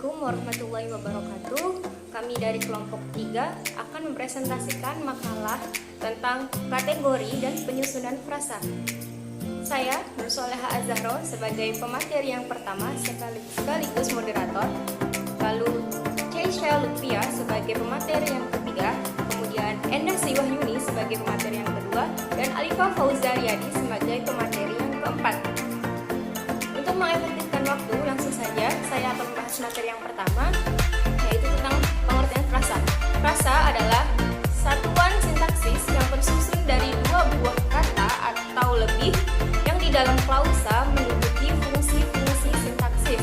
Assalamualaikum warahmatullahi wabarakatuh. Kami dari kelompok 3 akan mempresentasikan makalah tentang kategori dan penyusunan frasa. Saya, Nur Soleha Az-Zahro, sebagai pemateri yang pertama sekaligus moderator, lalu Keisha Lutfia sebagai pemateri yang ketiga, kemudian Endasi Wahyuni sebagai pemateri yang kedua, dan Alifa Fauzariadi sebagai pemateri yang keempat. Untuk mengefektifkan waktu, langsung saja saya akan membahas materi yang pertama, yaitu tentang pengertian frasa. Frasa adalah satuan sintaksis yang tersusun dari dua buah kata atau lebih yang di dalam klausa menduduki fungsi-fungsi sintaksis.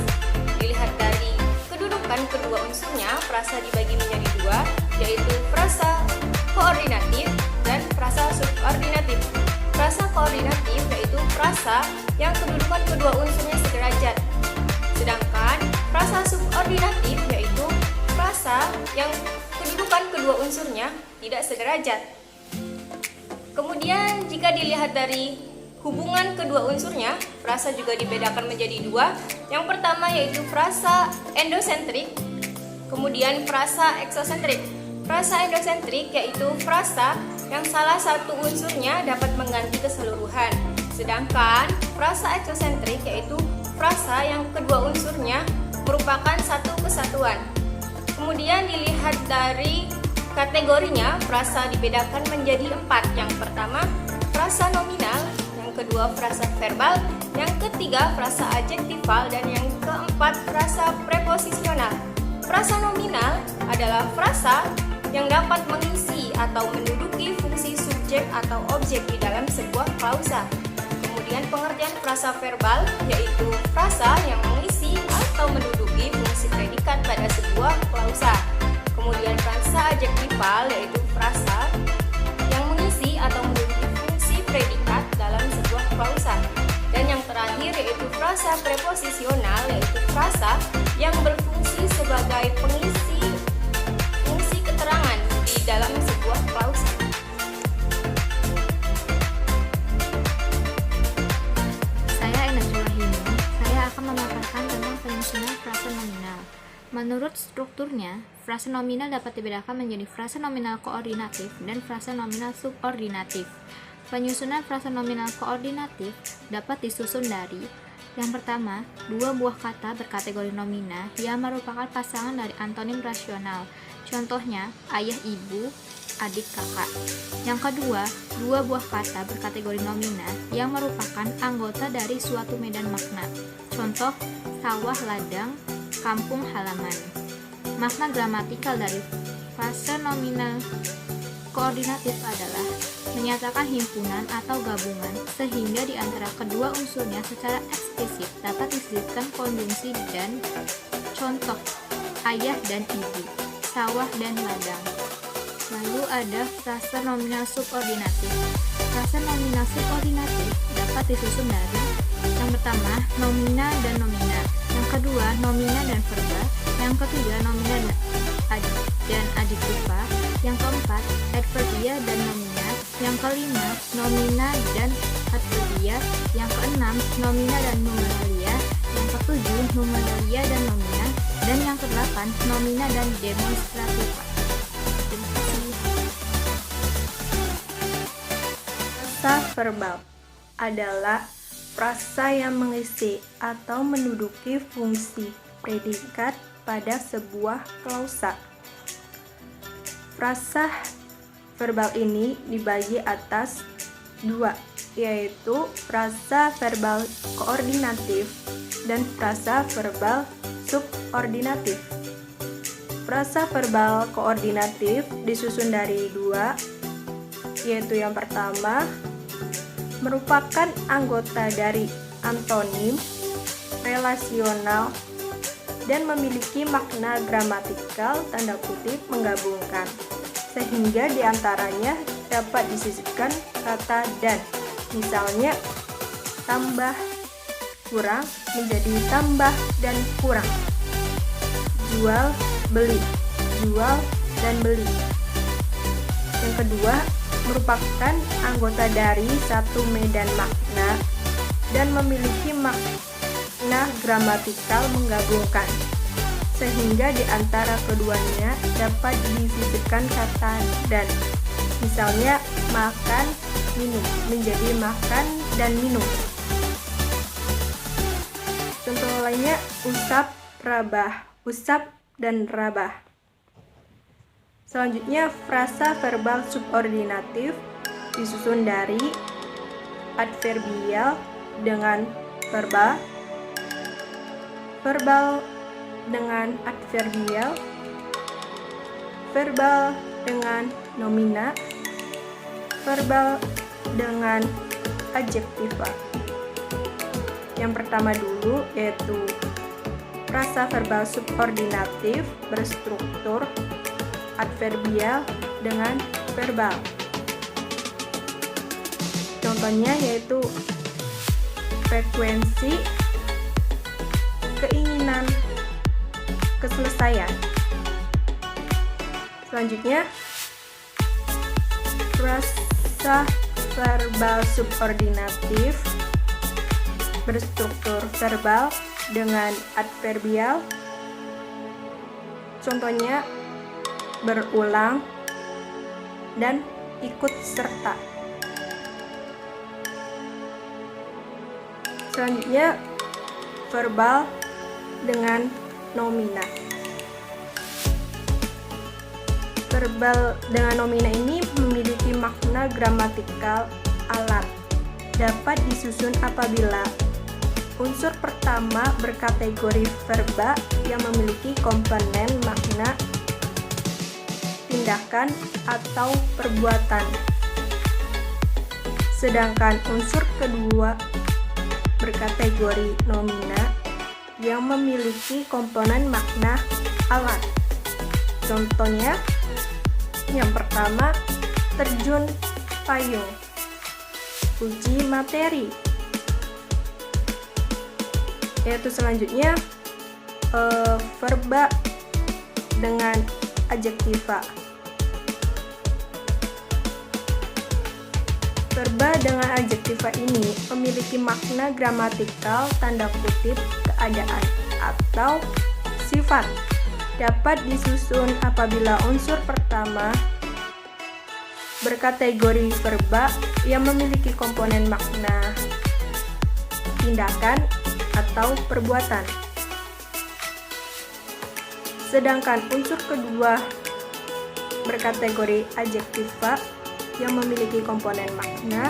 Dilihat dari kedudukan kedua unsurnya, frasa dibagi menjadi dua, yaitu frasa koordinatif dan frasa subordinatif. Frasa koordinatif yaitu frasa yang kedudukan kedua unsurnya sederajat. Sedangkan frasa subordinatif yaitu frasa yang kedudukan kedua unsurnya tidak sederajat. Kemudian jika dilihat dari hubungan kedua unsurnya, frasa juga dibedakan menjadi dua. Yang pertama yaitu frasa endosentrik, kemudian frasa eksosentrik. Frasa endosentrik yaitu frasa yang salah satu unsurnya dapat mengganti keseluruhan. Sedangkan frasa eksosentrik yaitu frasa yang kedua unsurnya merupakan satu kesatuan. Kemudian dilihat dari kategorinya, frasa dibedakan menjadi 4. Yang pertama, frasa nominal, yang kedua frasa verbal, yang ketiga frasa adjektifal, dan yang keempat frasa preposisional. Frasa nominal adalah frasa yang dapat mengisi atau menduduki fungsi subjek atau objek di dalam sebuah klausa. Kemudian pengertian frasa verbal yaitu frasa yang mengisi atau menduduki fungsi predikat pada sebuah klausa. Kemudian frasa adjektifal yaitu frasa yang mengisi atau menduduki fungsi predikat dalam sebuah klausa. Dan yang terakhir yaitu frasa preposisional yaitu frasa yang berfungsi sebagai pengisi fungsi keterangan di dalam sebuah klausa. Memaparkan tentang penyusunan frasa nominal. Menurut strukturnya, frasa nominal dapat dibedakan menjadi frasa nominal koordinatif dan frasa nominal subordinatif. Penyusunan frasa nominal koordinatif dapat disusun dari: yang pertama, dua buah kata berkategori nomina yang merupakan pasangan dari antonim rasional. Contohnya, ayah ibu, adik kakak. Yang kedua, dua buah kata berkategori nomina yang merupakan anggota dari suatu medan makna. Contoh, sawah ladang, kampung halaman. Makna gramatikal dari frasa nominal koordinatif adalah menyatakan himpunan atau gabungan sehingga di antara kedua unsurnya secara eksplisit dapat disebutkan konjungsi dan. Contoh, ayah dan ibu, sawah dan ladang. Lalu ada frasa nominal subordinatif. Frasa nominal subordinatif dapat disusun dari: yang pertama, nomina dan nomina. Yang kedua, nomina dan verba. Yang ketiga, nomina dan adjektiva. Yang keempat, adverbia dan nomina. Yang kelima, nomina dan adverbia. Yang keenam, nomina dan numeralia. Yang ketujuh, numeralia dan nomina. Dan yang kedelapan, nomina dan demonstrativa. Frasa verbal adalah frasa yang mengisi atau menduduki fungsi predikat pada sebuah klausa. Frasa verbal ini dibagi atas dua, yaitu frasa verbal koordinatif dan frasa verbal subordinatif. Frasa verbal koordinatif disusun dari dua, yaitu yang pertama, merupakan anggota dari antonim, relasional, dan memiliki makna gramatikal tanda kutip menggabungkan, sehingga diantaranya dapat disisipkan kata dan. Misalnya, tambah kurang menjadi tambah dan kurang. Jual, beli, jual, dan beli. Yang kedua, merupakan anggota dari satu medan makna dan memiliki makna gramatikal menggabungkan, sehingga di antara keduanya dapat disisipkan kata dan. Misalnya makan, minum menjadi makan dan minum. Contoh lainnya usap, rabah, usap dan rabah. Selanjutnya frasa verbal subordinatif disusun dari adverbial dengan verbal, verbal dengan adverbial, verbal dengan nomina, verbal dengan adjektiva. Yang pertama dulu yaitu frasa verbal subordinatif berstruktur adverbial dengan verbal. Contohnya yaitu frekuensi, keinginan, keselesaian. Selanjutnya frasa verbal subordinatif berstruktur verbal dengan adverbial. Contohnya berulang dan ikut serta. Selanjutnya verbal dengan nomina. Verbal dengan nomina ini memiliki makna gramatikal alat. Dapat disusun apabila unsur pertama berkategori verba yang memiliki komponen makna, tindakan, atau perbuatan. Sedangkan unsur kedua berkategori nomina yang memiliki komponen makna alat. Contohnya, yang pertama, terjun payung, uji materi. Yaitu selanjutnya verba dengan adjektiva. Verba dengan adjektiva ini memiliki makna gramatikal tanda kutip keadaan atau sifat. Dapat disusun apabila unsur pertama berkategori verba yang memiliki komponen makna, tindakan, atau perbuatan. Sedangkan unsur kedua berkategori adjektiva yang memiliki komponen makna,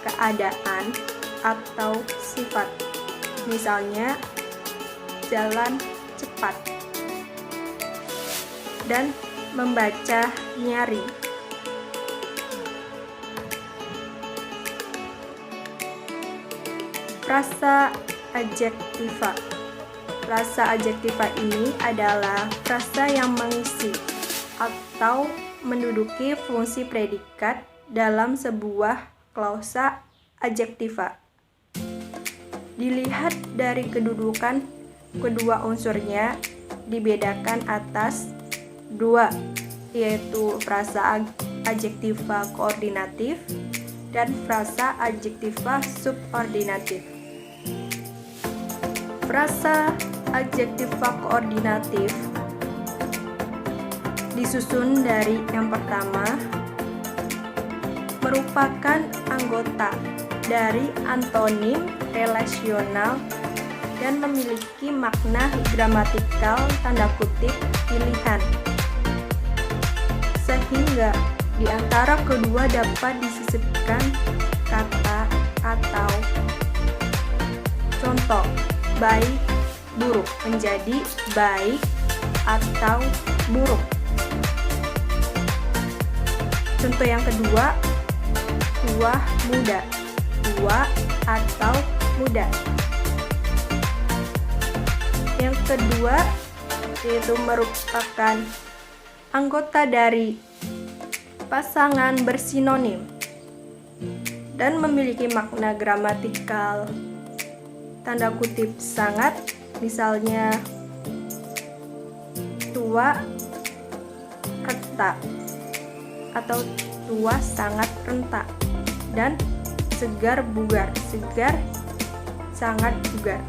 keadaan, atau sifat. Misalnya, jalan cepat dan membaca nyari. Frasa adjektiva. Frasa adjektiva ini adalah frasa yang mengisi atau menduduki fungsi predikat dalam sebuah klausa adjektiva. Dilihat dari kedudukan kedua unsurnya dibedakan atas dua, yaitu frasa adjektiva koordinatif dan frasa adjektiva subordinatif. Frasa adjektiva koordinatif disusun dari yang pertama, merupakan anggota dari antonim relasional dan memiliki makna gramatikal tanda kutip pilihan, sehingga di antara kedua dapat disisipkan kata atau. Contoh, baik, buruk menjadi baik atau buruk. Contoh yang kedua, tua, muda, tua atau muda. Yang kedua, yaitu merupakan anggota dari pasangan bersinonim dan memiliki makna gramatikal tanda kutip sangat, misalnya tua renta atau tua sangat renta, dan segar bugar, segar sangat bugar.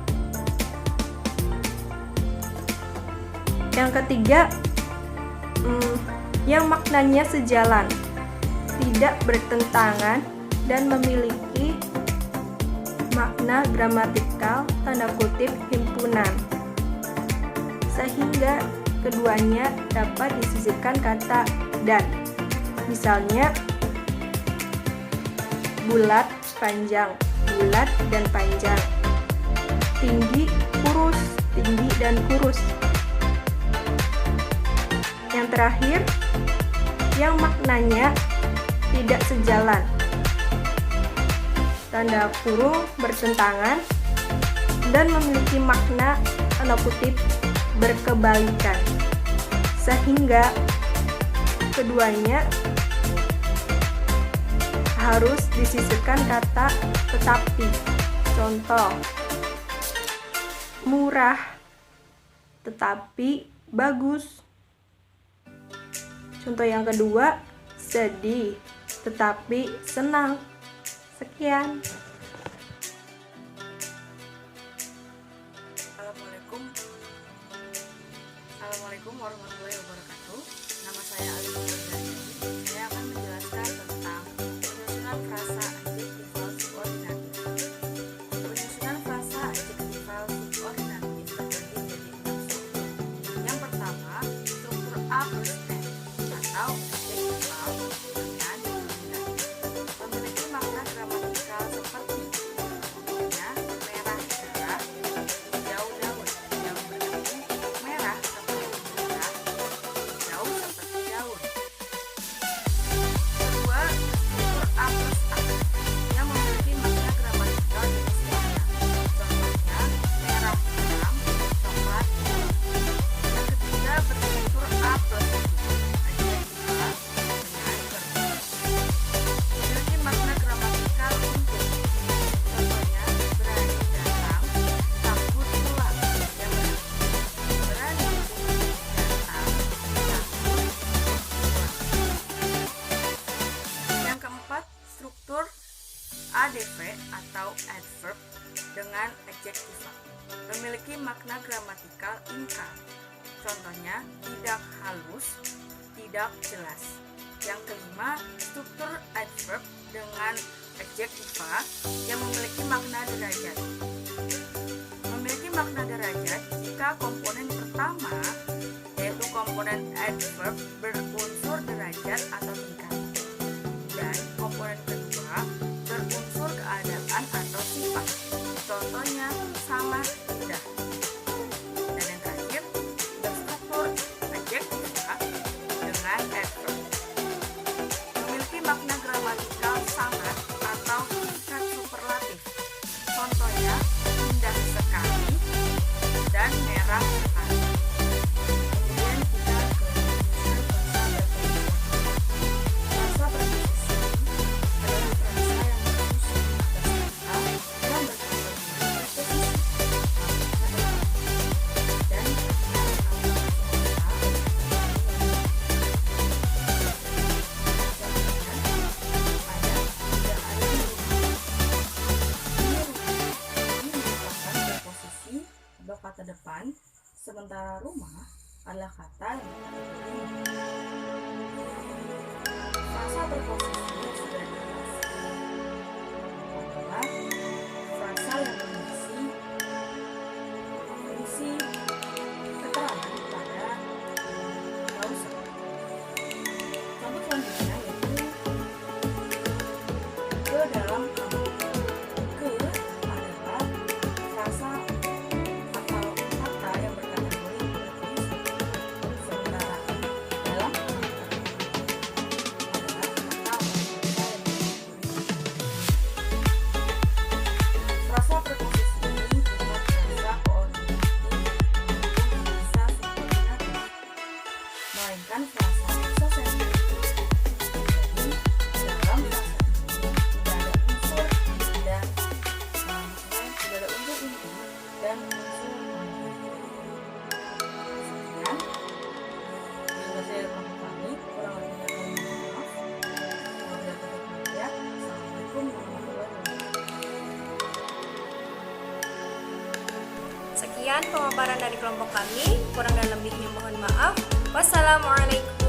Yang ketiga, yang maknanya sejalan, tidak bertentangan, dan memiliki makna gramatikal tanda kutip himpunan, sehingga keduanya dapat disisipkan kata dan. Misalnya, bulat, panjang, bulat dan panjang. Tinggi, kurus, tinggi dan kurus. Yang terakhir, yang maknanya tidak sejalan, tanda kurung bertentangan, dan memiliki makna tanda kutip berkebalikan, sehingga keduanya harus disisipkan kata tetapi. Contoh, murah tetapi bagus. Contoh yang kedua, sedih tetapi senang. Sekian. Assalamualaikum warahmatullahi wabarakatuh. Nama saya Ali Nurjani. Saya akan menjelaskan tentang penyusunan frasa adjektifal subordinatif. Penyusunan frasa adjektifal subordinatif terbagi menjadi 6 struktur. Yang pertama, struktur A plus N atau adjektifal dengan nominatif. Memiliki makna gramatikal seperti contohnya merah cerah, hijau daun, yang berarti merah seperti merah, hijau seperti daun. Kedua, struktur A plus A yang memiliki makna gramatikal jenis warna. Contohnya merah terang, coklat gelap. Yang ketiga, berstruktur A plus B adjektifal dengan verb. Memiliki makna gramatikal untuk. Contohnya berani datang, takut pulang. Yang berarti berani datang, takut pulang. Yang keempat, struktur ADV atau adverb dengan adjektiva. Memiliki makna gramatikal ingkar. Contohnya tidak halus, tidak jelas. Yang kelima, struktur adverb dengan adjektiva yang memiliki makna derajat. Memiliki makna derajat jika komponen pertama, yaitu komponen adverb, berunsur derajat atau tingkat, dan komponen kedua berunsur keadaan atau sifat. Contohnya sama, tidak. Dan yang terakhir, berstruktur adjektiva dengan adverb. Memiliki makna gramatikal sangat atau tingkat superlatif. Contohnya indah sekali dan merah sekali. Kemudian kita ke frasa berposisi. Frasa berposisi adalah frasa yang bersusun atas kata yang berkaitan dengan kata depan, sementara rumah adalah kata yang frasa berposisi sudah jelas adalah frasa yang mengisi fungsi keterangan pada klausa. Contoh selanjutnya yaitu ke dalam kamar. Ke adalah frasa atau kata yang berkategori preposisi, sementara dalam adalah kata wanita. Sekian pemaparan dari kelompok kami. Kurang dan lebihnya mohon maaf. Wassalamualaikum